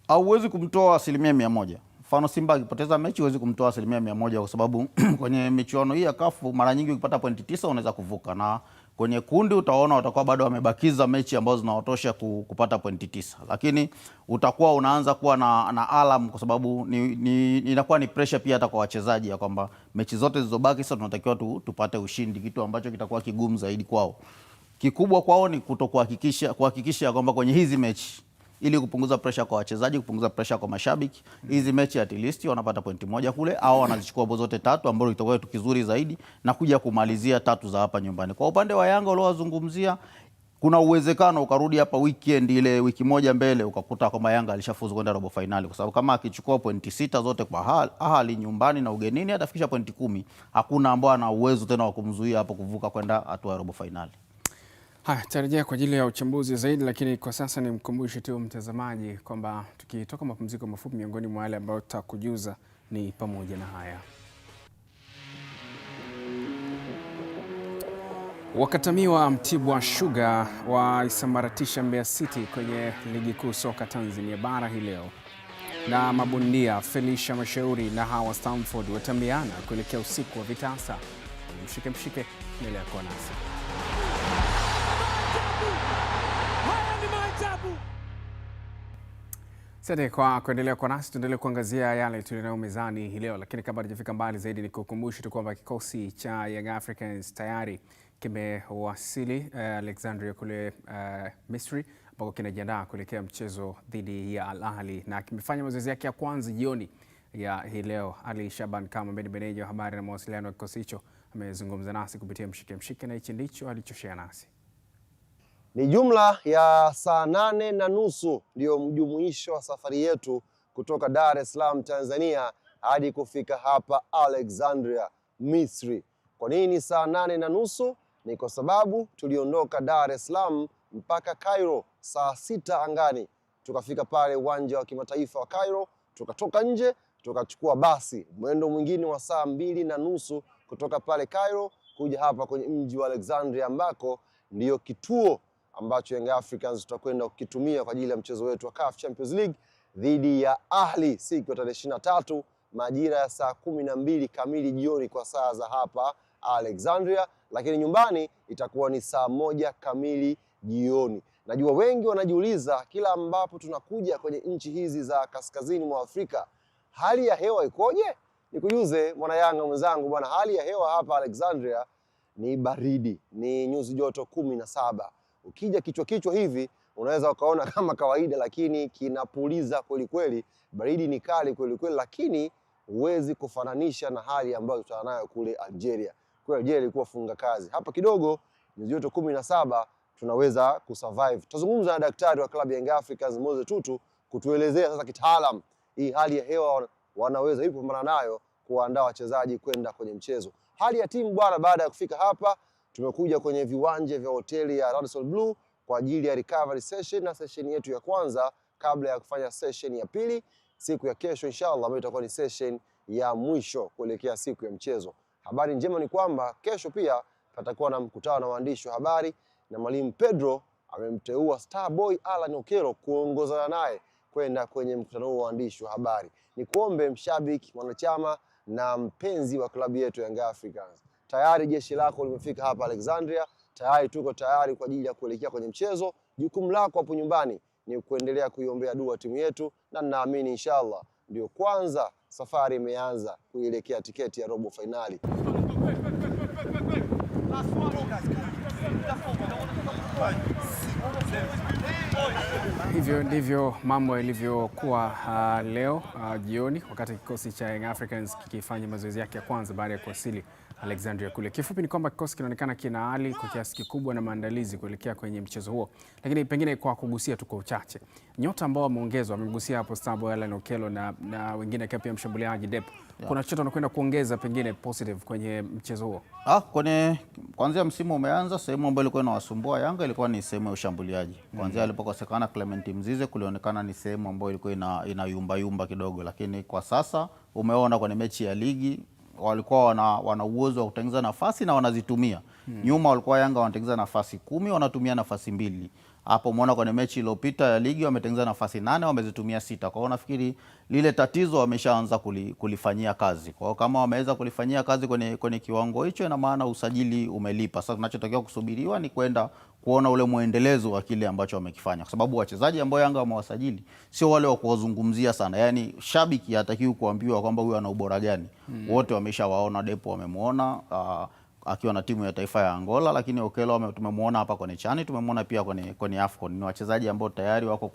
Hauwezi kumtoa 100%. Mfano Simba akipoteza mechi huwezi kumtoa 100% kwa sababu kwenye michuano hii ya CAF mara nyingi ukipata pointi 9 unaweza kuvuka, na kwenye kundi utaona watakuwa bado wamebakiza mechi ambazo zinawatosha kupata pointi 9, lakini utakuwa unaanza kuwa na alarm kwa sababu inakuwa ni pressure pia hata kwa wachezaji ya kwamba mechi zote zilizobaki sasa tunatakiwa tupate ushindi, kitu ambacho kitakuwa kigumu zaidi kwao. Kikubwa kwao ni kuhakikisha kwamba kwenye hizi mechi, ili kupunguza pressure kwa wachezaji, kupunguza pressure kwa mashabiki, hizi mechi at least wanapata pointi 1 kule au wanazichukua zote 3 ambazo itakuwa kitu kizuri zaidi na kuja kumalizia 3 za hapa nyumbani. Kwa upande wa Yanga uliowazungumzia, kuna uwezekano ukarudi hapa weekend ile wiki moja mbele ukakuta kwamba Yanga alishafuzu kwenda robo finali, kwa sababu kama akichukua pointi 6 zote kwa Ahly nyumbani na ugenini atafikisha pointi 10. Hakuna ambao ana uwezo tena wa kumzuia hapo kuvuka kwenda hatua ya robo finali. Haya, tarejea kwa ajili ya uchambuzi zaidi, lakini kwa sasa ni mkumbushe tu mtazamaji kwamba tukitoka mapumziko mafupi, miongoni mwa wale ambao tutakujuza ni pamoja na haya. Wakatamiwa Mtibwa Sugar waisambaratisha Mbeya City kwenye ligi kuu soka Tanzania bara hii leo, na mabondia Felicia Mashauri na Hawa Stamford watambiana kuelekea usiku wa vitasa. Mshike endelea kuwa nasi. Asante kwa kuendelea kwa nasi. Tuendelee kuangazia yale tulionayo mezani hii leo, lakini kabla hatujafika mbali zaidi, ni kukumbusha tu kwamba kikosi cha Young Africans tayari kimewasili Alexandria kule Misri, ambako kinajiandaa kuelekea mchezo dhidi ya Al Ahly na kimefanya mazoezi yake ya kwanza jioni ya hii leo. Ali Shaban kama meneja wa habari na mawasiliano wa kikosi hicho amezungumza nasi kupitia mshike na hichi ndicho alichoshare nasi. Ni jumla ya saa 8:30 ndio mjumuisho wa safari yetu kutoka Dar es Salaam Tanzania hadi kufika hapa Alexandria Misri. Kwa nini saa 8:30? Ni kwa sababu tuliondoka Dar es Salaam mpaka Cairo saa 6 angani. Tukafika pale uwanja wa kimataifa wa Cairo, tukatoka nje, tukachukua basi mwendo mwingine wa saa 2:30 kutoka pale Cairo kuja hapa kwenye mji wa Alexandria, ambako ndiyo kituo ambacho Young Africans tutakwenda kukitumia kwa ajili ya mchezo wetu wa CAF Champions League dhidi ya Ahli siku ya tarehe 23 majira ya saa 12 kamili jioni kwa saa za hapa Alexandria, lakini nyumbani itakuwa ni saa 1 kamili jioni. Najua wengi wanajiuliza kila ambapo tunakuja kwenye nchi hizi za kaskazini mwa Afrika, hali ya hewa ikoje? Nikujuze mwana Yanga mwenzangu bwana, hali ya hewa hapa Alexandria ni baridi, ni nyuzi joto 17. Ukija kichwa hivi unaweza ukaona kama kawaida, lakini kinapuliza kweli kweli. Baridi ni kali kweli kweli, lakini huwezi kufananisha na hali ambayo tutanayo kule Algeria. Kwa Algeria ilikuwa funga kazi. Hapa kidogo nyuzi joto 17 tunaweza kusurvive. Tutazungumza na daktari wa klabu ya Young Africans Moses Tutu kutuelezea sasa kitaalam hii hali ya hewa wanaweza ipo kupambana nayo kuandaa wachezaji kwenda kwenye mchezo. Hali ya timu bwana, baada ya kufika hapa tumekuja kwenye viwanja vya hoteli ya Radisson Blu kwa ajili ya recovery session na session yetu ya kwanza kabla ya kufanya session ya pili siku ya kesho inshallah, ambayo itakuwa ni session ya mwisho kuelekea siku ya mchezo. Habari njema ni kwamba kesho pia patakuwa na mkutano na waandishi wa habari na Mwalimu Pedro amemteua Star Boy Alan Okello kuongozana naye kwenda kwenye mkutano wa waandishi wa habari. Nikuombe mshabiki, mwanachama na mpenzi wa klabu yetu Young Africans, tayari jeshi lako limefika hapa Alexandria, tayari tuko tayari kwa ajili ya kuelekea kwenye mchezo. Jukumu lako hapo nyumbani ni kuendelea kuiombea dua timu yetu, na naamini inshallah ndio kwanza safari imeanza kuelekea tiketi ya robo finali. Hivyo ndivyo mambo yalivyokuwa leo jioni, wakati kikosi cha Young Africans kikifanya mazoezi yake ya kwanza baada ya kuwasili Alexandria kule. Kifupi ni kwamba kikosi kinaonekana kina hali kwa kiasi kikubwa na maandalizi kuelekea kwenye mchezo huo, lakini pengine kwa kugusia tu kwa uchache nyota ambao wameongezwa, amegusia hapo Star Boy Alan Okello na wengine pia mshambuliaji Depp. Kuna chochote wanakwenda kuongeza pengine positive kwenye mchezo huo? Kuanzia msimu umeanza, sehemu ambayo ilikuwa inawasumbua Yanga ilikuwa ni sehemu ya ushambuliaji. Kuanzia alipokosekana Clement Mzize kulionekana ni sehemu ambayo ilikuwa ina yumba kidogo, lakini kwa sasa umeona kwenye mechi ya ligi walikuwa wana uwezo wa kutengeneza nafasi na wanazitumia. Nyuma walikuwa Yanga wanatengeneza nafasi 10, wanatumia nafasi 2. Hapo umeona kwenye mechi iliyopita ya ligi wametengeneza nafasi 8, wamezitumia 6. Kwa hiyo nafikiri lile tatizo wameshaanza kulifanyia kazi. Kwa hiyo kama wameweza kulifanyia kazi kwenye kiwango hicho, ina maana usajili umelipa. Sasa tunachotakiwa kusubiriwa ni kwenda kuona ule muendelezo wa kile ambacho wamekifanya, kwa sababu wachezaji ambao Yanga wamewasajili sio wale wa kuwazungumzia sana. Yaani shabiki hatakiwi kuambiwa kwamba huyu ana ubora gani. Wote wameshawaona. Depo wamemuona akiwa na timu ya taifa ya Angola, lakini Okello tumemuona hapa kwenye Chani, tumemuona pia kwenye AFCON. Ni wachezaji ambao tayari wako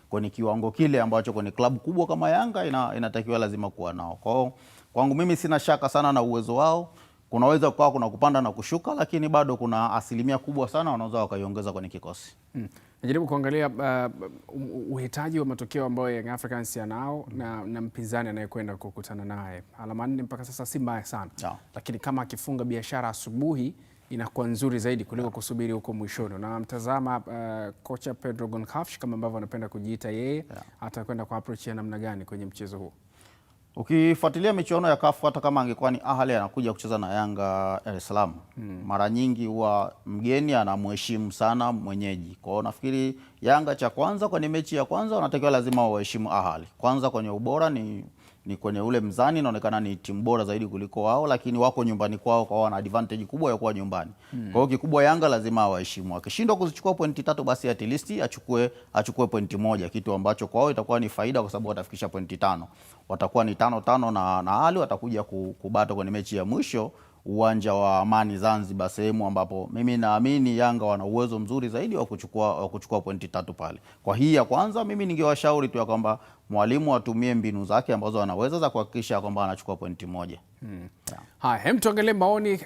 kwenye kiwango kile ambacho kwenye klabu kubwa kama Yanga inatakiwa lazima kuwa nao. Kwa hiyo kwangu mimi sina shaka sana na uwezo wao. Kunaweza kuwa kuna kupanda na kushuka, lakini bado kuna asilimia kubwa sana wanaweza wakaiongeza kwenye kikosi. Najaribu kuangalia uhitaji wa matokeo ambayo Young Africans yanao na mpinzani anayekwenda kukutana naye. Alama 4 mpaka sasa si mbaya sana. Lakini kama akifunga biashara asubuhi inakuwa nzuri zaidi kuliko kusubiri huko mwishoni. Na mtazama kocha Pedro Goncalves kama ambavyo anapenda kujiita yeye, atakwenda kwa approach ya namna gani kwenye mchezo huu? Ukifuatilia michuano ya CAF, hata kama angekuwa ni Ahly anakuja kucheza na Yanga Dar es Salaam, mara nyingi huwa mgeni anamheshimu sana mwenyeji. Kwa hiyo nafikiri Yanga cha kwanza kwenye mechi ya kwanza wanatakiwa lazima waheshimu Ahly. Kwanza kwenye ubora ni ni kwenye ule mzani inaonekana ni timu bora zaidi kuliko wao, lakini wako nyumbani kwao, kwa wana advantage kubwa ya kuwa nyumbani. Kwa hiyo kikubwa Yanga lazima waheshimu. Akishindwa kuzichukua pointi 3 basi at least achukue pointi 1, kitu ambacho kwao itakuwa ni faida kwa sababu watafikisha pointi 5. Watakuwa ni 5-5 na Ali watakuja kubata kwenye mechi ya mwisho uwanja wa Amani Zanzibar, sehemu ambapo mimi naamini Yanga wana uwezo mzuri zaidi wa kuchukua pointi 3 pale. Kwa hii ya kwanza mimi ningewashauri tu ya kwamba mwalimu atumie mbinu zake ambazo anaweza za kuhakikisha kwamba anachukua pointi 1. Haya, hem tuangalie maoni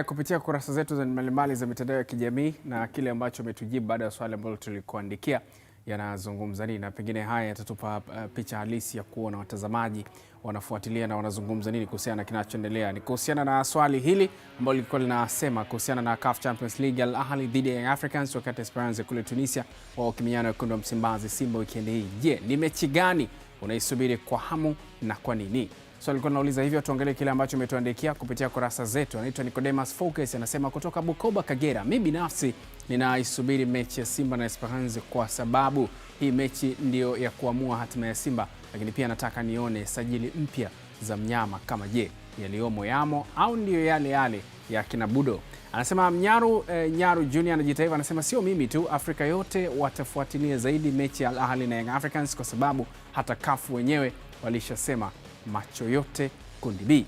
kupitia kurasa zetu za mbalimbali za mitandao ya kijamii na kile ambacho umetujibu baada ya swali ambalo tulikuandikia yanazungumza nini, na pengine haya yatatupa picha halisi ya kuona watazamaji wanafuatilia na wanazungumza nini kuhusiana na kinachoendelea. Ni kuhusiana na swali hili ambalo lilikuwa linasema kuhusiana na CAF Champions League, Al Ahly dhidi ya Young Africans, wakati Esperance kule Tunisia wao kiminyano wekundu wa Msimbazi Simba weekend hii. Je, ni mechi gani unaisubiri kwa hamu na kwa nini? Swali lilikuwa linauliza hivyo. Tuangalie kile ambacho umetuandikia kupitia kurasa zetu. Anaitwa Nicodemus Focus, anasema kutoka Bukoba Kagera, mimi binafsi ninaisubiri mechi ya Simba na Esperance kwa sababu hii mechi ndio ya kuamua hatima ya Simba, lakini pia nataka nione sajili mpya za mnyama kama je yaliomo yamo au ndio yale yale ya kina Budo. Anasema Nyaru Junior anajiita hivyo, anasema sio mimi tu, Afrika yote watafuatilia zaidi mechi ya Al Ahly na Young Africans kwa sababu hata CAF wenyewe walishasema macho yote kundi B.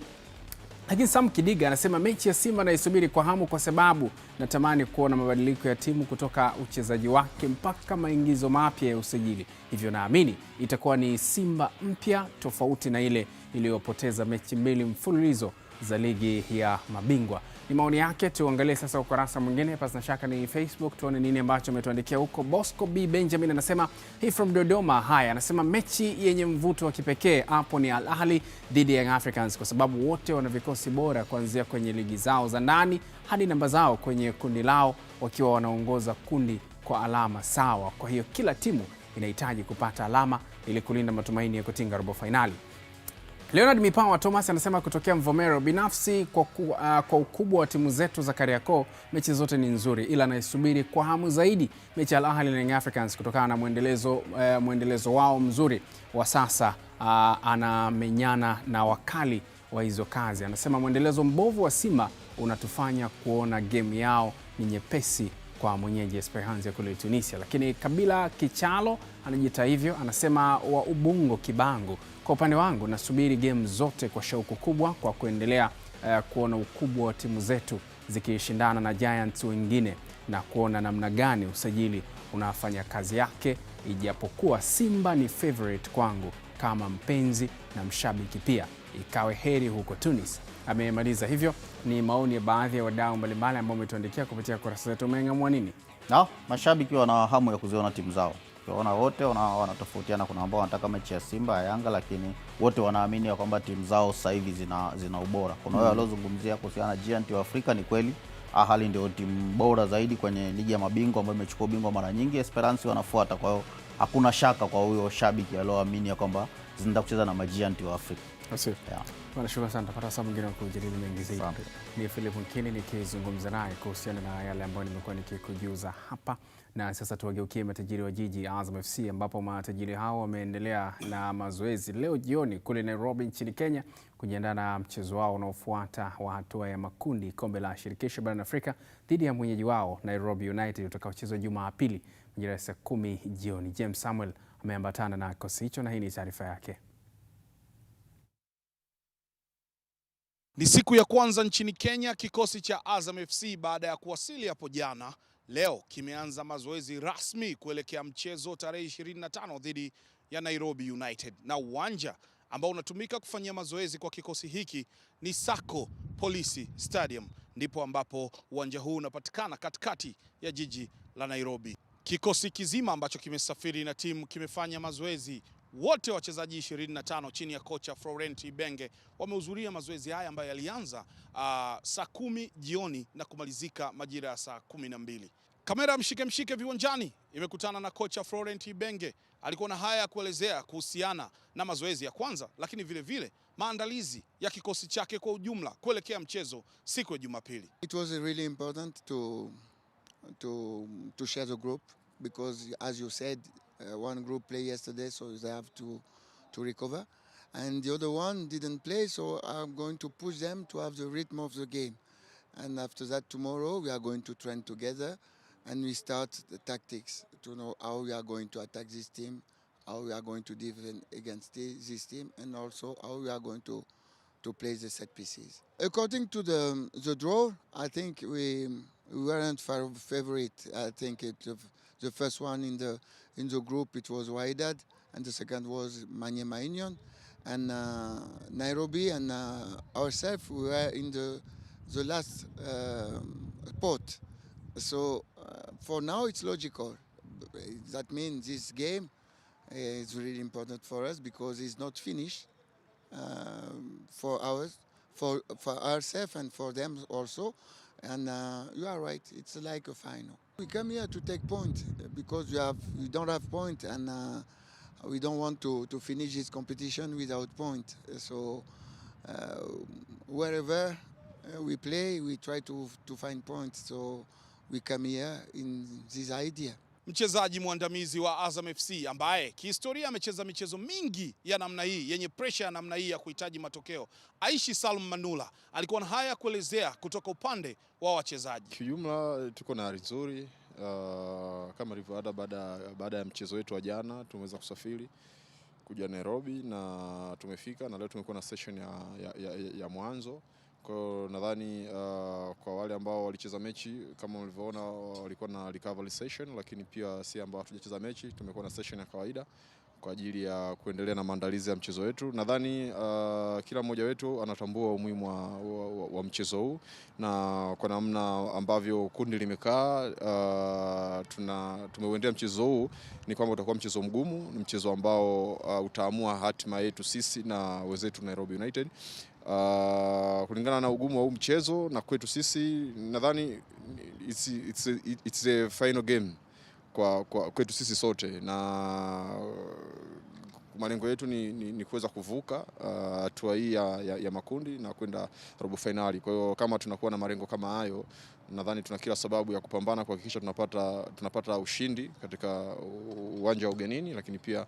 Lakini Sam Kidiga anasema mechi ya Simba naisubiri kwa hamu kwa sababu natamani kuona mabadiliko ya timu kutoka uchezaji wake mpaka maingizo mapya ya usajili. Hivyo naamini itakuwa ni Simba mpya tofauti na ile iliyopoteza mechi 2 mfululizo za ligi ya mabingwa. Ni maoni yake. Tuangalie sasa ukurasa mwingine, pasi na shaka ni Facebook, tuone nini ambacho umetuandikia huko. Bosco B Benjamin anasema he from Dodoma. Haya, anasema mechi yenye mvuto wa kipekee hapo ni Al Ahly dhidi ya Young Africans kwa sababu wote wana vikosi bora kuanzia kwenye ligi zao za ndani hadi namba zao kwenye kundi lao wakiwa wanaongoza kundi kwa alama sawa. Kwa hiyo kila timu inahitaji kupata alama ili kulinda matumaini ya kutinga robo finali. Leonard Mipawa Thomas anasema kutokea Mvomero, binafsi kwa ukubwa wa timu zetu za Kariakoo mechi zote ni nzuri, ila naisubiri kwa hamu zaidi mechi ya Al Ahly na Young Africans kutokana na mwendelezo wao mzuri wa sasa. Anamenyana na wakali wa hizo kazi. Anasema mwendelezo mbovu wa Simba unatufanya kuona game yao ni nyepesi kwa mwenyeji Esperance kule Tunisia. Lakini Kabila Kichalo anajiita hivyo, anasema wa Ubungo Kibangu, kwa upande wangu nasubiri game zote kwa shauku kubwa kwa kuendelea kuona ukubwa wa timu zetu zikishindana na Giants wengine na kuona namna gani usajili unafanya kazi yake, ijapokuwa Simba ni favorite kwangu kama mpenzi na mshabiki pia. Ikawe heri huko Tunis. Amemaliza hivyo. Ni maoni ya baadhi ya wadau mbalimbali ambao umetuandikia kupitia kurasa zetu. Umeamua nini? Mashabiki wana hamu ya kuziona timu zao. Unaona wote wanatofautiana, kuna ambao wanataka mechi ya Simba ya Yanga, lakini wote wanaamini kwamba timu zao sasa hivi zina ubora. Kuna wale waliozungumzia kuhusiana na Giant wa Afrika, ni kweli Al Ahly ndio timu bora zaidi kwenye ligi ya mabingwa ambayo imechukua ubingwa mara nyingi. Esperance wanafuata, kwa hiyo hakuna shaka kwa huyo shabiki alioamini kwamba zinaenda kucheza na Giant wa Afrika. Nashukuru sana. Tutapata saa mwingine kujadili mengi zaidi. Ni Philip Nkini nikizungumza naye kuhusiana na yale ambayo nimekuwa nikikujuza hapa. Na sasa tuwageukie matajiri wa jiji Azam FC, ambapo matajiri hao wameendelea na mazoezi leo jioni kule Nairobi nchini Kenya kujiandaa na mchezo wao unaofuata wa hatua ya makundi kombe la shirikisho barani Afrika dhidi ya mwenyeji wao Nairobi United utakaochezwa Jumapili majira ya saa 10 jioni. James Samuel ameambatana na kikosi hicho na hii ni taarifa yake. Ni siku ya kwanza nchini Kenya kikosi cha Azam FC baada ya kuwasili hapo jana. Leo kimeanza mazoezi rasmi kuelekea mchezo tarehe 25 dhidi ya Nairobi United. Na uwanja ambao unatumika kufanyia mazoezi kwa kikosi hiki ni Sako Police Stadium. Ndipo ambapo uwanja huu unapatikana katikati ya jiji la Nairobi. Kikosi kizima ambacho kimesafiri na timu kimefanya mazoezi. Wote wachezaji 25 chini ya kocha Florent Ibenge wamehudhuria mazoezi haya ambayo yalianza saa 10 jioni na kumalizika majira ya saa 12. Kamera mshike viwanjani imekutana na kocha Florent Ibenge. Alikuwa na haya ya kuelezea kuhusiana na mazoezi ya kwanza, lakini vile maandalizi ya kikosi chake kwa ujumla kuelekea mchezo siku ya Jumapili. It was really important to share the group because as you said, one group played yesterday, so they have to recover. and the other one didn't play, so I'm going to push them to have the rhythm of the game. And after that, tomorrow we are going to train together, and we start the tactics to know how we are going to attack this team, how we are going to defend against this team, and also how we are going to play the set pieces. According to the draw, I think we weren't favorite. I think the first one in the group, it was Wydad, and the second was Maniema Union, and Nairobi and ourselves, we were in the last pot. So for now it's logical. That means this game is really important for us because it's not finished for ourselves and for them also. And you are right, it's like a final. We come here to take points because we don't have points, and we don't want to finish this competition without points. So wherever we play, we try to find points. So we come here in this idea. Mchezaji mwandamizi wa Azam FC ambaye kihistoria amecheza michezo mingi ya namna hii yenye pressure ya namna hii ya kuhitaji matokeo, Aishi Salum Manula alikuwa na haya kuelezea kutoka upande wa wachezaji. Kijumla tuko na hali nzuri, kama ilivyoada baada ya mchezo wetu wa jana tumeweza kusafiri kuja Nairobi na tumefika, na leo tumekuwa na session ya mwanzo. Kwa nadhani kwa wale ambao walicheza mechi kama mlivyoona walikuwa na recovery session, lakini pia si ambao hatujacheza mechi tumekuwa na session ya kawaida kwa ajili ya kuendelea na maandalizi ya mchezo wetu. Nadhani kila mmoja wetu anatambua umuhimu wa mchezo huu, na kwa namna ambavyo kundi limekaa tumeuendea mchezo huu ni kwamba utakuwa mchezo mgumu, ni mchezo ambao utaamua hatima yetu sisi na wenzetu Nairobi United. Kulingana na ugumu wa huu mchezo na kwetu sisi, nadhani it's a final game kwa kwetu sisi sote, na malengo yetu ni kuweza kuvuka hatua hii ya makundi na kwenda robo finali. Kwa hiyo kama tunakuwa na malengo kama hayo, nadhani tuna kila sababu ya kupambana kuhakikisha tunapata ushindi katika uwanja wa ugenini, lakini pia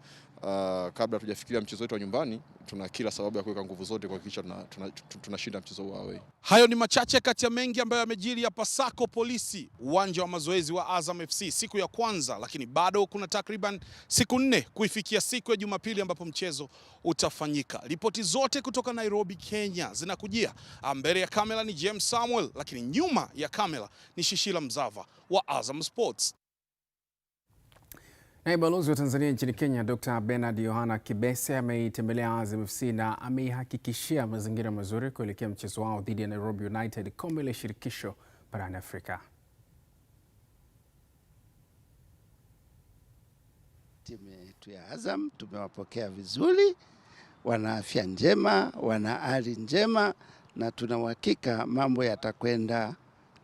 kabla tujafikiria mchezo wetu wa nyumbani, tuna kila sababu ya kuweka nguvu zote kuhakikisha tunashinda mchezo wa away. Hayo ni machache kati ya mengi ambayo yamejiri hapa Sako Polisi, uwanja wa mazoezi wa Azam FC siku ya kwanza, lakini bado kuna takriban siku 4 kuifikia siku ya Jumapili ambapo mchezo utafanyika. Ripoti zote kutoka Nairobi, Kenya zinakujia. Mbele ya kamera ni James Samuel, lakini nyuma ya kamera ni Shishila Mzava wa Azam Sports. Naibu balozi wa Tanzania nchini Kenya Dr. Bernard Yohana Kibese ameitembelea Azam FC na ameihakikishia mazingira mazuri kuelekea mchezo wao dhidi ya Nairobi United, kombe la shirikisho barani Afrika. Timu yetu ya Azam tumewapokea vizuri, wana afya njema, wana hali njema, na tuna uhakika mambo yatakwenda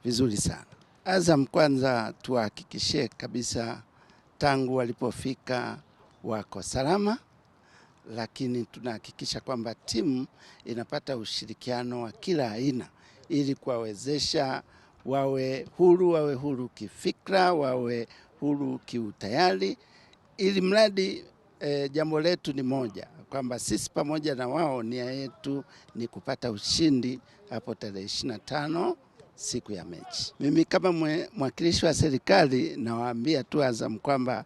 vizuri sana. Azam kwanza tuhakikishie kabisa tangu walipofika wako salama, lakini tunahakikisha kwamba timu inapata ushirikiano wa kila aina ili kuwawezesha wawe huru kifikra, wawe huru kiutayari, ili mradi jambo letu ni moja, kwamba sisi pamoja na wao nia yetu ni kupata ushindi hapo tarehe 25 siku ya mechi. Mimi kama mwakilishi wa serikali nawaambia tu Azam kwamba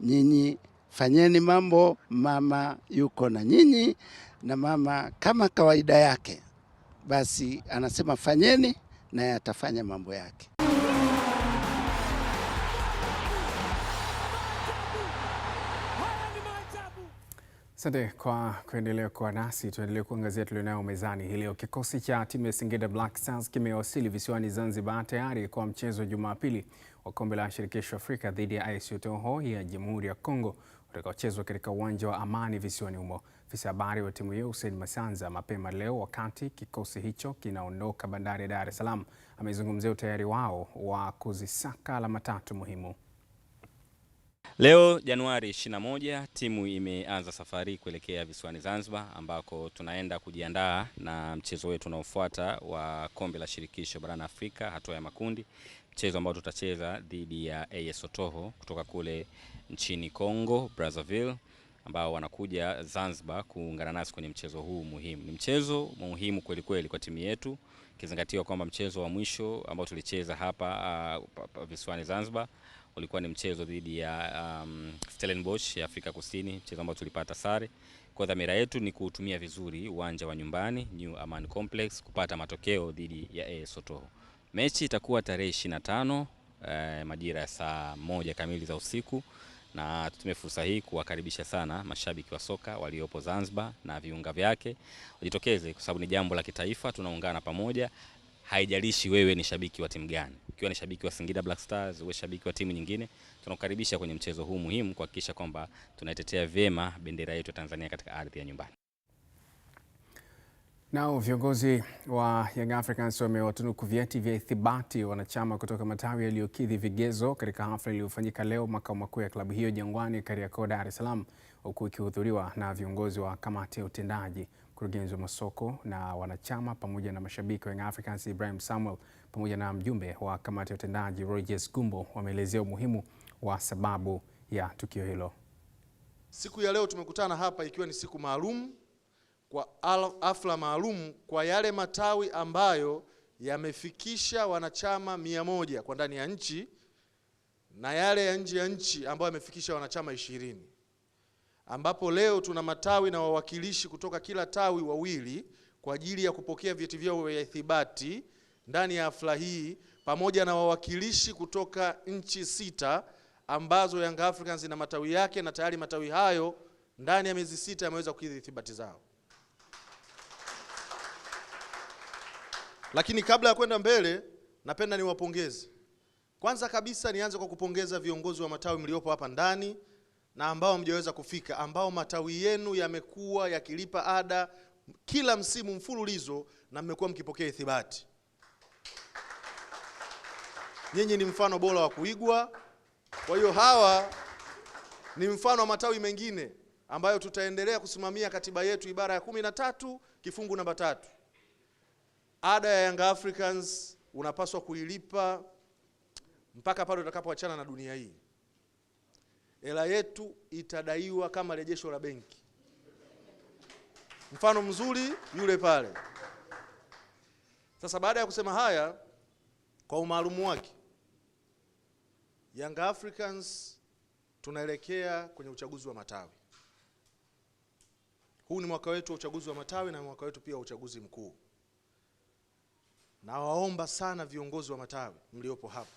nyinyi fanyeni mambo, mama yuko na nyinyi, na mama kama kawaida yake basi anasema fanyeni na yatafanya mambo yake. Asante kwa kuendelea kuwa nasi. Tuendelee kuangazia tulionayo mezani hii leo. Kikosi cha timu ya Singida Black Stars kimewasili visiwani Zanzibar tayari kwa mchezo Jumapili wa kombe la shirikisho Afrika dhidi ya AS Otoho ya Jamhuri ya Kongo utakaochezwa katika uwanja wa Amani visiwani humo. Afisa habari wa timu hiyo Hussein Masanza mapema leo, wakati kikosi hicho kinaondoka bandari ya Dar es Salaam, amezungumzia utayari wao wa kuzisaka alama 3 muhimu. Leo Januari 21 timu imeanza safari kuelekea visiwani Zanzibar, ambako tunaenda kujiandaa na mchezo wetu unaofuata wa kombe la shirikisho barani Afrika hatua ya makundi, mchezo ambao tutacheza dhidi ya AS Otoho kutoka kule nchini Congo Brazzaville. ambao wanakuja Zanzibar kuungana nasi kwenye mchezo huu muhimu. Ni mchezo muhimu kweli kweli kwa timu yetu, kizingatiwa kwamba mchezo wa mwisho ambao tulicheza hapa visiwani Zanzibar ulikuwa ni mchezo dhidi ya Stellenbosch ya Afrika Kusini, mchezo ambao tulipata sare. Kwa dhamira yetu ni kuutumia vizuri uwanja wa nyumbani New Aman Complex kupata matokeo dhidi ya AS Sotoho. Mechi itakuwa tarehe 25 majira ya saa 1 kamili za usiku, na tutumie fursa hii kuwakaribisha sana mashabiki wa soka waliopo Zanzibar na viunga vyake wajitokeze, kwa sababu ni jambo la kitaifa, tunaungana pamoja. Haijalishi wewe ni shabiki wa timu gani, ukiwa ni shabiki wa Singida Black Stars, wewe shabiki wa timu nyingine, tunakukaribisha kwenye mchezo huu muhimu kuhakikisha kwamba tunaitetea vyema bendera yetu ya Tanzania katika ardhi ya nyumbani. Nao viongozi wa Young Africans wamewatunuku vyeti vya ithibati wanachama kutoka matawi yaliyokidhi vigezo katika hafla iliyofanyika leo makao makuu ya klabu hiyo Jangwani, Kariakoo, Dar es Salaam, huku ikihudhuriwa na viongozi wa kamati ya utendaji, mkurugenzi wa masoko na wanachama pamoja na mashabiki wa Young Africans Ibrahim Samuel pamoja na mjumbe wa kamati ya utendaji Rogers Gumbo wameelezea umuhimu wa sababu ya tukio hilo. Siku ya leo tumekutana hapa ikiwa ni siku maalum, kwa hafla maalum kwa yale matawi ambayo yamefikisha wanachama 100 kwa ndani ya nchi na yale ya nje ya nchi ambayo yamefikisha wanachama 20, ambapo leo tuna matawi na wawakilishi kutoka kila tawi wawili kwa ajili ya kupokea vyeti vyao vya ithibati ndani ya hafla hii, pamoja na wawakilishi kutoka nchi 6 ambazo Young Africans na matawi yake, na tayari matawi hayo ndani ya miezi 6 yameweza kukidhi ithibati zao. Lakini kabla ya kwenda mbele, napenda niwapongeze. Kwanza kabisa nianze kwa kupongeza viongozi wa matawi mliopo hapa ndani na ambao mjaweza kufika, ambao matawi yenu yamekuwa yakilipa ada kila msimu mfululizo na mmekuwa mkipokea ithibati. Nyinyi ni mfano bora wa kuigwa. Kwa hiyo hawa ni mfano wa matawi mengine ambayo tutaendelea kusimamia katiba yetu ibara ya 13 kifungu namba 3. Ada ya Young Africans unapaswa kuilipa mpaka pale utakapoachana na dunia hii. Hela yetu itadaiwa kama rejesho la benki. Mfano mzuri yule pale. Sasa baada ya kusema haya, kwa umaalumu wake, Young Africans tunaelekea kwenye uchaguzi wa matawi. Huu ni mwaka wetu wa uchaguzi wa matawi na mwaka wetu pia wa uchaguzi mkuu. Na waomba sana viongozi wa matawi mliopo hapa,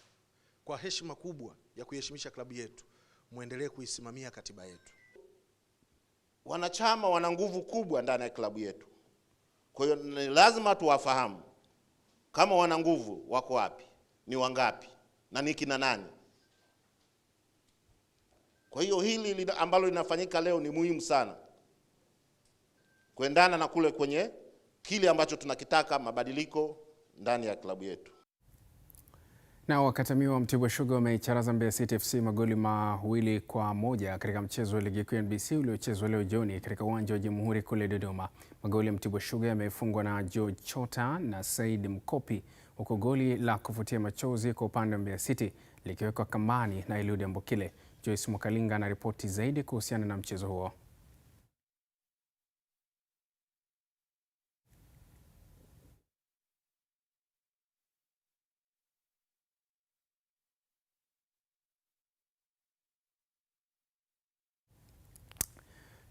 kwa heshima kubwa ya kuheshimisha klabu yetu, muendelee kuisimamia katiba yetu. Wanachama wana nguvu kubwa ndani ya klabu yetu. Kwa hiyo ni lazima tuwafahamu kama wana nguvu wako wapi, ni wangapi na ni kina nani. Kwa hiyo hili ambalo linafanyika leo ni muhimu sana, kuendana na kule kwenye kile ambacho tunakitaka, mabadiliko ndani ya klabu yetu. Na wakatamiwa Mtibwa Sugar wameicharaza Mbeya City FC magoli 2-1 katika mchezo wa ligi kuu ya NBC uliochezwa leo jioni katika uwanja wa Jamhuri kule Dodoma. Magoli ya Mtibwa Sugar yamefungwa na George Chota na Said Mkopi, huko goli la kuvutia machozi kwa upande wa Mbeya City likiwekwa kambani na Eliud Ambokile. Joyce Mwakalinga na ripoti zaidi kuhusiana na mchezo huo.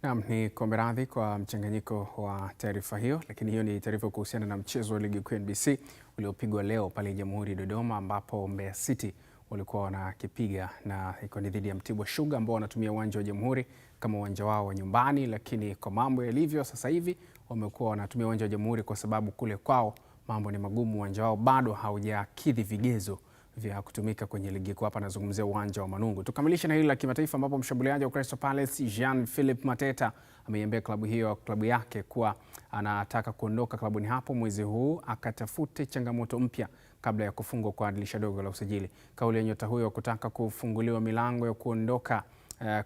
Naam, ni kuombe radhi kwa mchanganyiko wa taarifa hiyo, lakini hiyo ni taarifa kuhusiana na mchezo wa ligi kuu ya NBC uliopigwa leo pale Jamhuri Dodoma, ambapo Mbeya City walikuwa wanakipiga na iko ni dhidi ya Mtibwa Sugar ambao wanatumia uwanja wa Jamhuri kama uwanja wao wa nyumbani, lakini kwa mambo yalivyo sasa hivi wamekuwa wanatumia uwanja wa Jamhuri kwa sababu kule kwao mambo ni magumu, uwanja wao bado haujakidhi vigezo vya kutumika kwenye ligi kuu. Hapa nazungumzia uwanja wa Manungu. Tukamilisha na hili la kimataifa ambapo mshambuliaji wa Crystal Palace Jean-Philippe Mateta ameiambia klabu yake kuwa anataka kuondoka klabuni hapo mwezi huu akatafute changamoto mpya kabla ya kufungwa kwa dirisha dogo la usajili. Kauli ya nyota huyo kutaka kufunguliwa milango ya kuondoka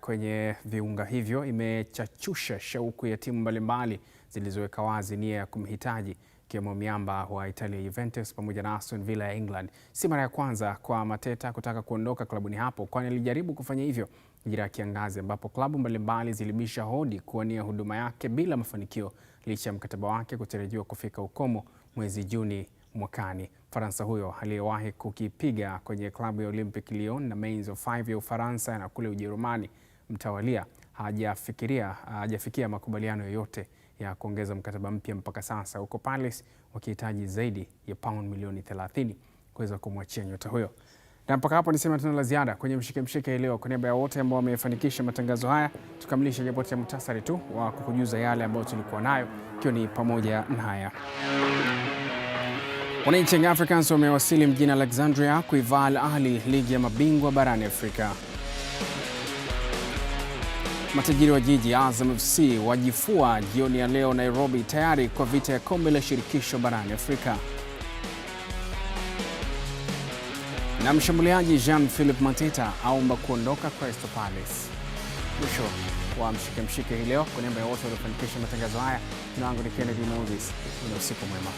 kwenye viunga hivyo imechachusha shauku ya timu mbalimbali zilizoweka wazi nia ya kumhitaji ikiwemo miamba wa Italia Juventus pamoja na Aston Villa ya England. Si mara ya kwanza kwa Mateta kutaka kuondoka klabuni hapo, kwani alijaribu kufanya hivyo majira ya kiangazi ambapo klabu mbalimbali zilibisha hodi kuwania huduma yake bila mafanikio licha ya mkataba wake kutarajiwa kufika ukomo mwezi Juni mwakani. Faransa huyo aliyewahi kukipiga kwenye klabu ya Olympic Lyon na Mainz 05 ya Ufaransa na kule Ujerumani mtawalia hajafikia makubaliano yoyote ya kuongeza mkataba mpya mpaka sasa, huko Palace wakihitaji zaidi ya pound milioni 30 kuweza kumwachia nyota huyo. Na mpaka hapo nisema tuna la ziada kwenye mshike leo. Kwa niaba ya wote ambao wamefanikisha matangazo haya, tukamilisha ripoti ya muhtasari tu wa kukujuza yale ambayo tulikuwa nayo, ikiwa ni pamoja na haya. Wananchi Young Africans wamewasili mjini Alexandria kuivaa Al Ahly ligi ya mabingwa barani Afrika. Matajiri wa jiji Azam FC wajifua jioni ya leo Nairobi tayari kwa vita ya kombe la shirikisho barani Afrika. Na mshambuliaji Jean-Philippe Mateta aomba kuondoka Crystal Palace. Mwisho wa mshike hii leo. Kwa niaba ya wote waliofanikisha matangazo haya, jina langu ni Kennedy Moses. Usiku mwema.